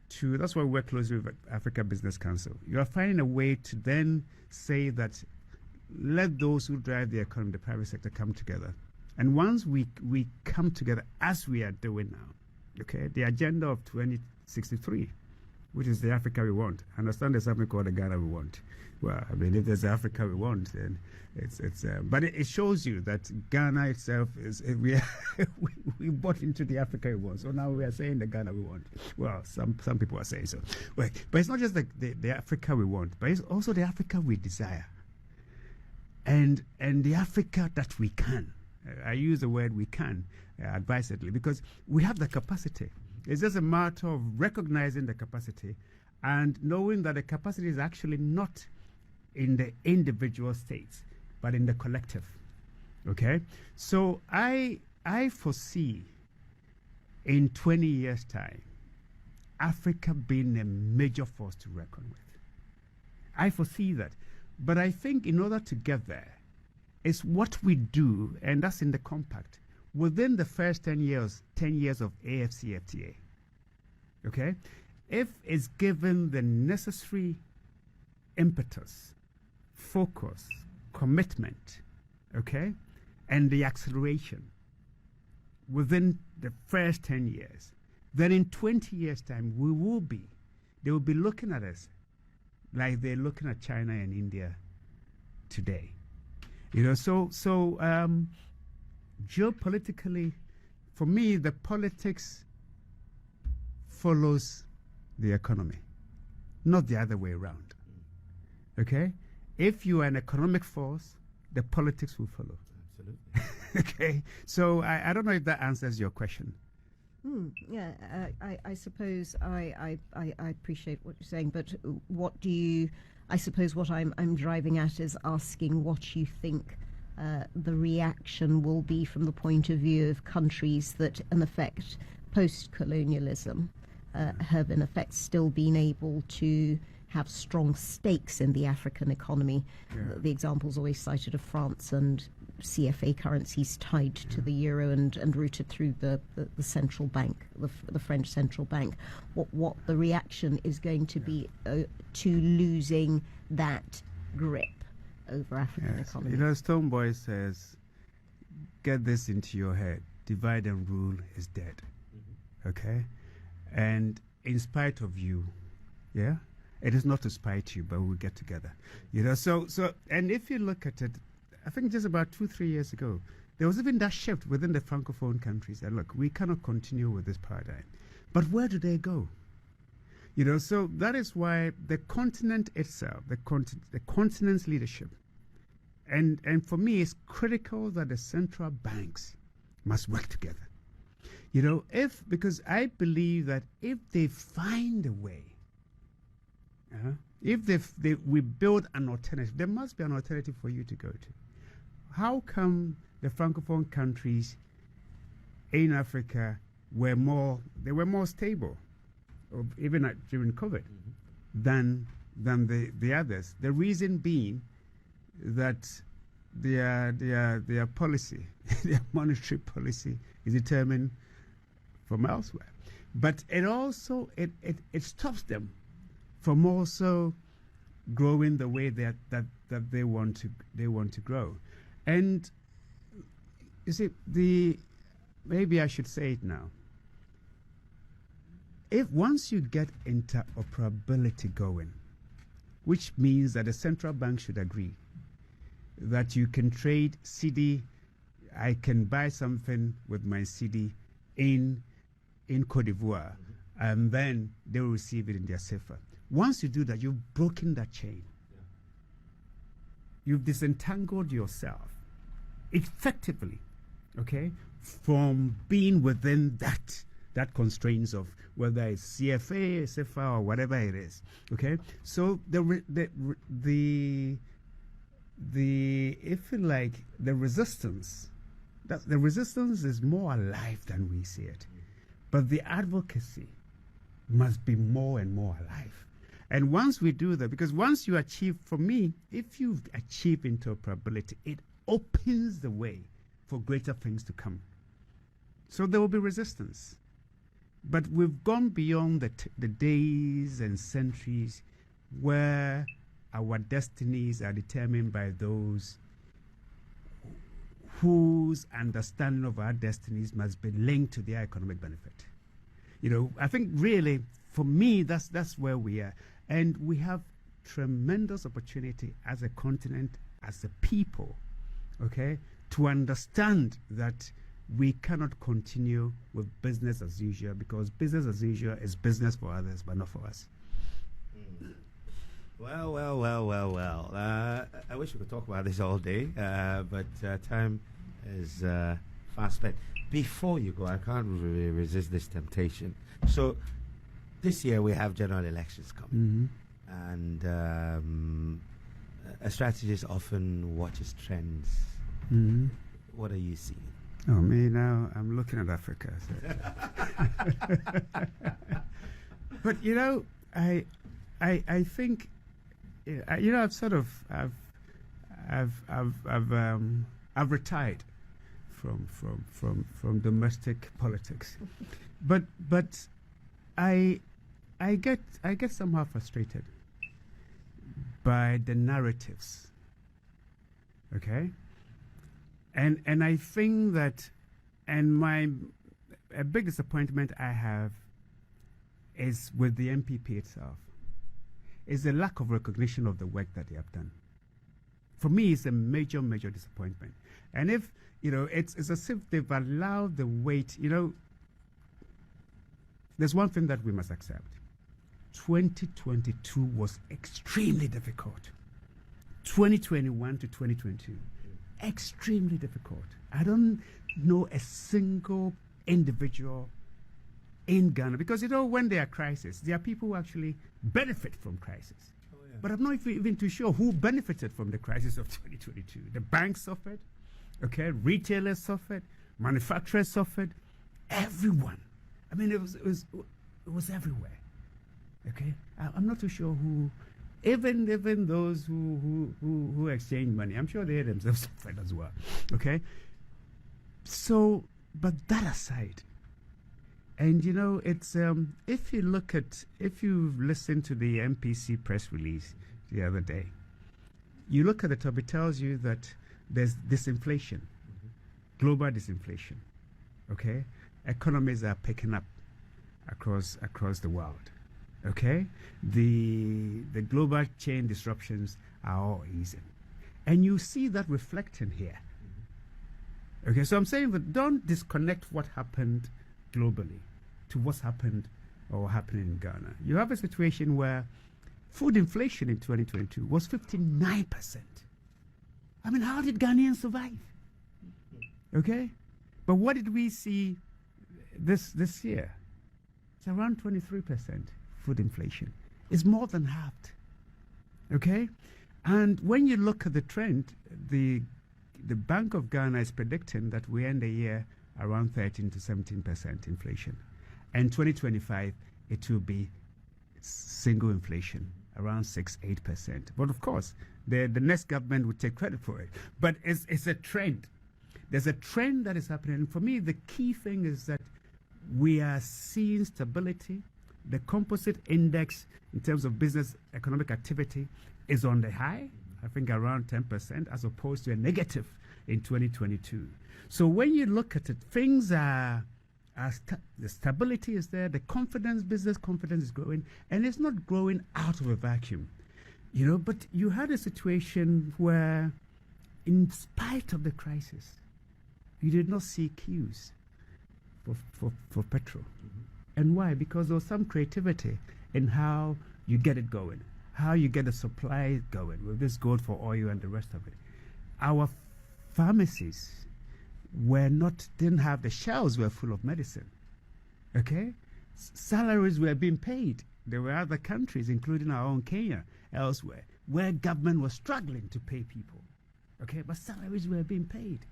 to, that's why we work closely with Africa Business Council. You are finding a way to then say that let those who drive the economy, the private sector, come together. And once we come together, as we are doing now, okay, the agenda of 2063, which is the Africa we want. I understand there's something called the Ghana we want. Well, I mean, if there's the Africa we want, then but it shows you that Ghana itself we bought into the Africa we want. So now we are saying the Ghana we want. Well, some people are saying so. But it's not just the Africa we want, but it's also the Africa we desire. And the Africa that we can. I use the word we can advisedly because we have the capacity. It's just a matter of recognizing the capacity and knowing that the capacity is actually not in the individual states, but in the collective. Okay? So I foresee in 20 years' time, Africa being a major force to reckon with. I foresee that. But I think in order to get there, it's what we do, and that's in the compact, within the first 10 years of AfCFTA. Okay? If it's given the necessary impetus, focus, commitment, okay, and the acceleration within the first 10 years, then in 20 years' time, they will be looking at us like they're looking at China and India today. So geopolitically, for me, the politics follows the economy, not the other way around. Okay? If you are an economic force, the politics will follow. Absolutely. Okay? So I don't know if that answers your question. Yeah, I suppose I appreciate what you're saying, but I suppose what I'm driving at is asking what you think the reaction will be from the point of view of countries that, in effect, post-colonialism, have in effect still been able to have strong stakes in the African economy. Yeah. The examples always cited of France and CFA currencies tied to the euro and routed through the central bank, the French central bank. What the reaction is going to be to losing that grip over African economy. Stonebwoy says, get this into your head, divide and rule is dead. Mm-hmm. Okay? And in spite of you, it is not to spite you, but we'll get together. So and if you look at it, I think just about 2-3 years ago, there was even that shift within the Francophone countries. And look, we cannot continue with this paradigm. But where do they go? So that is why the continent itself, the continent's leadership, and for me, it's critical that the central banks must work together. Because I believe that if they find a way, if we build an alternative, there must be an alternative for you to go to. How come the Francophone countries in Africa were more stable, even during COVID, than the others? The reason being that their policy, their monetary policy, is determined from elsewhere. But it also it stops them from also growing the way that they want to grow. And you see, maybe I should say it now. If once you get interoperability going, which means that the central bank should agree that you can trade CD, I can buy something with my CD in Cote d'Ivoire, and then they will receive it in their CFA. Once you do that, you've broken that chain. You've disentangled yourself effectively, okay, from being within that constraints of whether it's CFA, CFA, or whatever it is, okay. So the if you like, the resistance is more alive than we see it, but the advocacy must be more and more alive. And once we do that, because once you achieve, for me, if you achieve interoperability, it opens the way for greater things to come. So there will be resistance. But we've gone beyond the days and centuries where our destinies are determined by those whose understanding of our destinies must be linked to their economic benefit. You know, I think really, for me, that's where we are. And we have tremendous opportunity as a continent, as a people, okay, to understand that we cannot continue with business as usual, because business as usual is business for others, but not for us. Well. I wish we could talk about this all day, but time is fast spent. Before you go, I can't really resist this temptation. So this year we have general elections coming, and a strategist often watches trends. What are you seeing? Oh, me now, I'm looking at Africa. So. But you know, I think, you know, I've retired from domestic politics, but I get somehow frustrated by the narratives. Okay. And I think that, and a big disappointment I have is with the MPP itself, is the lack of recognition of the work that they have done. For me, it's a major disappointment. And if, you know, it's as if they've allowed the weight, you know, there's one thing that we must accept. 2022 was extremely difficult. 2021 to 2022. Extremely difficult. I don't know a single individual in Ghana, because, you know, when there are crises, there are people who actually benefit from crisis. Oh, yeah. But I'm not even too sure who benefited from the crisis of 2022. The banks suffered, okay, retailers suffered, manufacturers suffered, everyone. I mean, it was everywhere. Okay, I'm not too sure who. Even those who exchange money, I'm sure they themselves suffered as well. Okay, so, but that aside, and you know, it's if you listen to the MPC press release the other day, you look at the top, it tells you that there's disinflation, global disinflation. Okay, economies are picking up across the world. Okay, the global chain disruptions are all easing, and you see that reflecting here. Okay, so I'm saying that don't disconnect what happened globally to what's happened or happening in Ghana. You have a situation where food inflation in 2022 was 59%. I mean, how did Ghanaians survive? Okay, but what did we see this year? It's around 23%. Food inflation is more than halved. Okay, and when you look at the trend, the Bank of Ghana is predicting that we end the year around 13 to 17% inflation, and 2025 it will be single inflation around 6-8%. But of course, the next government will take credit for it. But it's a trend. There's a trend that is happening. And for me, the key thing is that we are seeing stability. The composite index in terms of business economic activity is on the high, I think around 10%, as opposed to a negative in 2022. So when you look at it, things are the stability is there, the confidence, business confidence is growing, and it's not growing out of a vacuum. But you had a situation where, in spite of the crisis, you did not see queues for petrol. And why? Because there was some creativity in how you get it going, how you get the supply going with this gold for oil and the rest of it. Our pharmacies didn't have the shelves were full of medicine. Okay? Salaries were being paid. There were other countries, including our own Kenya, elsewhere, where government was struggling to pay people. Okay? But salaries were being paid.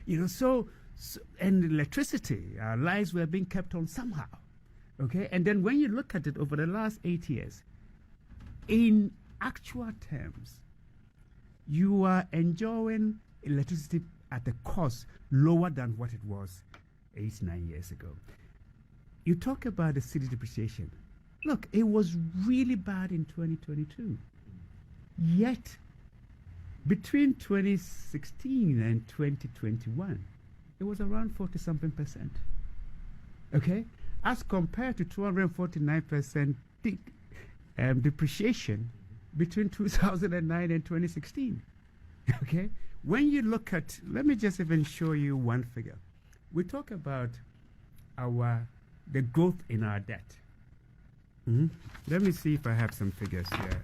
And electricity, our lives were being kept on somehow. Okay? And then when you look at it over the last 8 years, in actual terms, you are enjoying electricity at a cost lower than what it was 8-9 years ago. You talk about the city depreciation. Look, it was really bad in 2022. Yet, between 2016 and 2021, it was around 40-something%. Okay? As compared to 249% depreciation between 2009 and 2016. Okay? When you look at, let me just even show you one figure. We talk about the growth in our debt. Let me see if I have some figures here.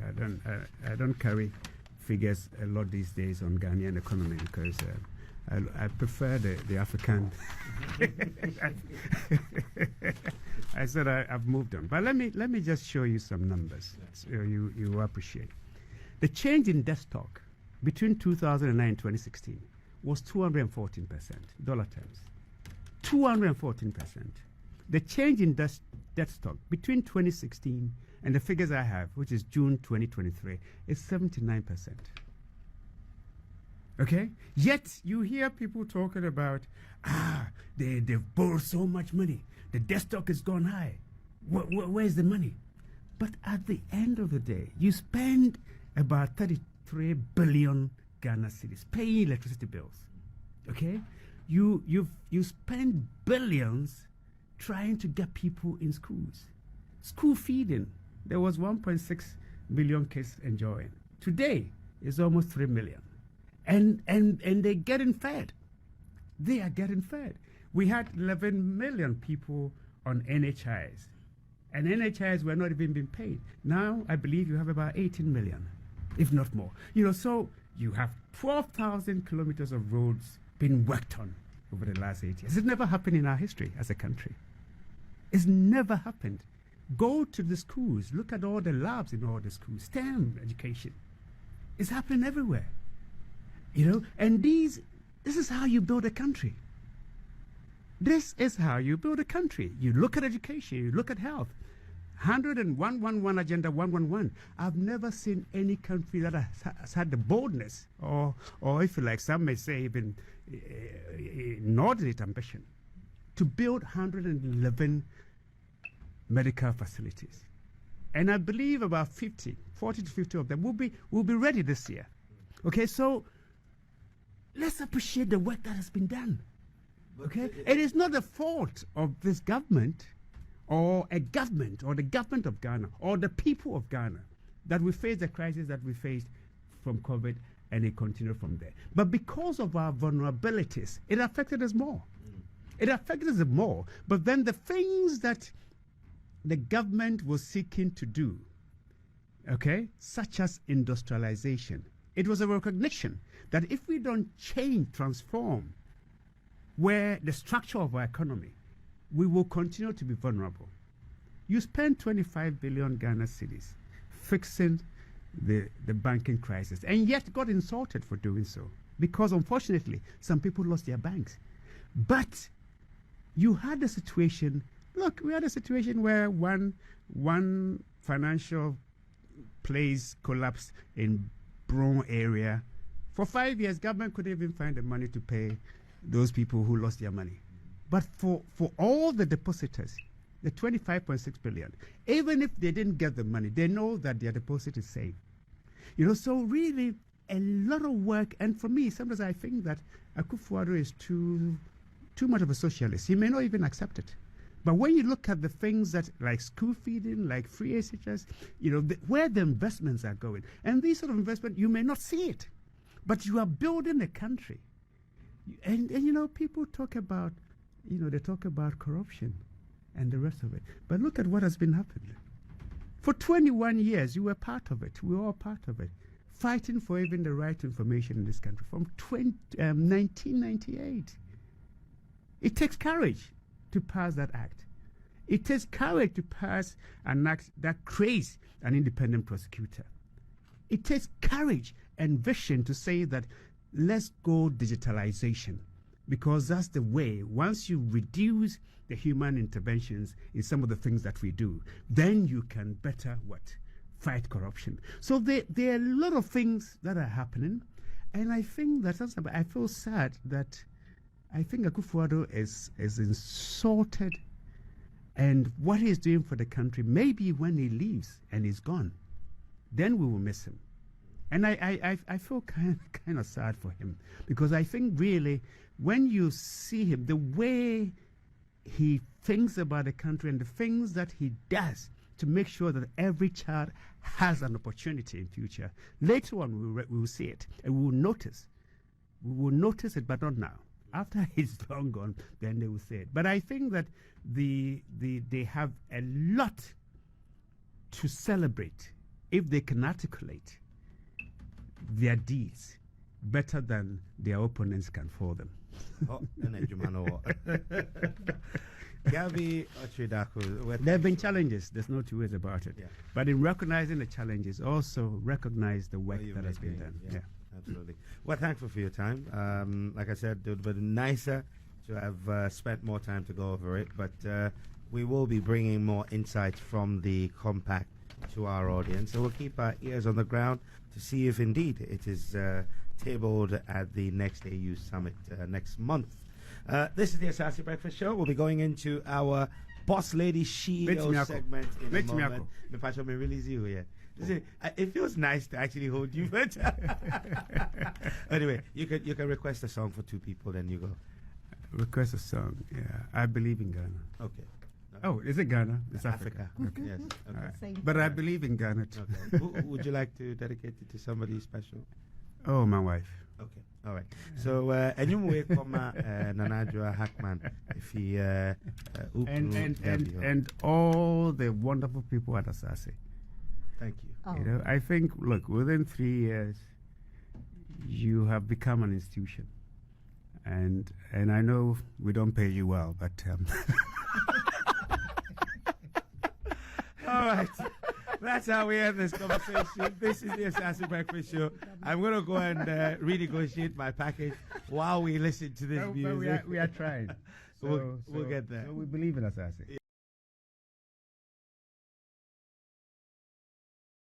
I don't carry figures a lot these days on Ghanaian economy because I prefer the African. I said I've moved on, but let me just show you some numbers so you appreciate. The change in debt stock between 2009 and 2016 was 214%, dollar terms. 214%. The change in debt stock between 2016 and the figures I have, which is June 2023, is 79%. Okay? Yet you hear people talking about, they've borrowed so much money. The debt stock has gone high. Where's the money? But at the end of the day, you spend about 33 billion Ghana cedis paying electricity bills. Okay? You spend billions trying to get people in schools. School feeding. There was 1.6 million kids enjoying. Today, it's almost 3 million. And they're getting fed. They are getting fed. We had 11 million people on NHIs. And NHIs were not even being paid. Now, I believe you have about 18 million, if not more. So you have 12,000 kilometers of roads being worked on over the last 8 years. It's never happened in our history as a country. It's never happened. Go to the schools. Look at all the labs in all the schools. STEM education. It's happening everywhere. And this is how you build a country. This is how you build a country. You look at education, you look at health. 101 Agenda 111. I've never seen any country that has had the boldness, or if you like, some may say even inordinate ambition, to build 111 medical facilities. And I believe about 40 to 50 of them will be ready this year. Okay, so let's appreciate the work that has been done. Okay? It is not the fault of this government or a government or the government of Ghana or the people of Ghana that we face the crisis that we faced from COVID, and it continued from there. But because of our vulnerabilities, it affected us more. It affected us more. But then the things that the government was seeking to do, okay, such as industrialization, it was a recognition that if we don't change, transform where the structure of our economy, we will continue to be vulnerable. You spend 25 billion Ghana cedis fixing the banking crisis, and yet got insulted for doing so, because unfortunately some people lost their banks. But you had a situation, look, we had a situation where one financial place collapsed in Bron area. For 5 years, government couldn't even find the money to pay those people who lost their money. But for all the depositors, the 25.6 billion, even if they didn't get the money, they know that their deposit is safe. So really, a lot of work. And for me, sometimes I think that Akufo-Addo is too much of a socialist. He may not even accept it. But when you look at the things that, like school feeding, like free SHS, where the investments are going, and these sort of investment, you may not see it, but you are building a country. And people talk about, they talk about corruption and the rest of it. But look at what has been happening. For 21 years, you were part of it. We were all part of it, fighting for even the right to information in this country from 1998. It takes courage to pass that act. It takes courage to pass an act that creates an independent prosecutor. It takes courage and vision to say that let's go digitalization, because that's the way. Once you reduce the human interventions in some of the things that we do, then you can better fight corruption. So there are a lot of things that are happening, and I think that I feel sad that I think Akufo-Addo is insulted, and what he's doing for the country, maybe when he leaves and he's gone, then we will miss him. And I feel kind of sad for him, because I think really when you see him, the way he thinks about the country and the things that he does to make sure that every child has an opportunity in future, later on we will see it and we will notice. We will notice it, but not now. After he's long gone, then they will say it. But I think that they have a lot to celebrate if they can articulate their deeds better than their opponents can for them. Gabby Otchere-Darko. There have been challenges, there's no two ways about it. Yeah. But in recognizing the challenges, also recognize the work that has been done. Yeah. Absolutely. Well, thankful for your time. Like I said, it would have been nicer to have spent more time to go over it, but we will be bringing more insights from the compact to our audience. So we'll keep our ears on the ground to see if indeed it is tabled at the next AU Summit next month. This is the Asaase Breakfast Show. We'll be going into our Boss Lady CEO segment in a moment. Me release you here. It feels nice to actually hold you, but anyway, you can request a song for two people, then you go. Request a song, yeah. I Believe in Ghana. Okay. Oh, is it Ghana? It's Africa. Okay. Yes. Okay. But I believe in Ghana too. Okay. Who would you like to dedicate it to somebody special? Oh, my wife. Okay. All right. So, and you will come Nanajua Hackman if he and all the wonderful people at Asaase. Thank you. Oh. I think, look, within 3 years, you have become an institution, and I know we don't pay you well, but all right. That's how we end this conversation. This is the Asaase Breakfast Show. I'm going to go and renegotiate my package while we listen to this music. We are trying. We'll get there. So we believe in Asaase.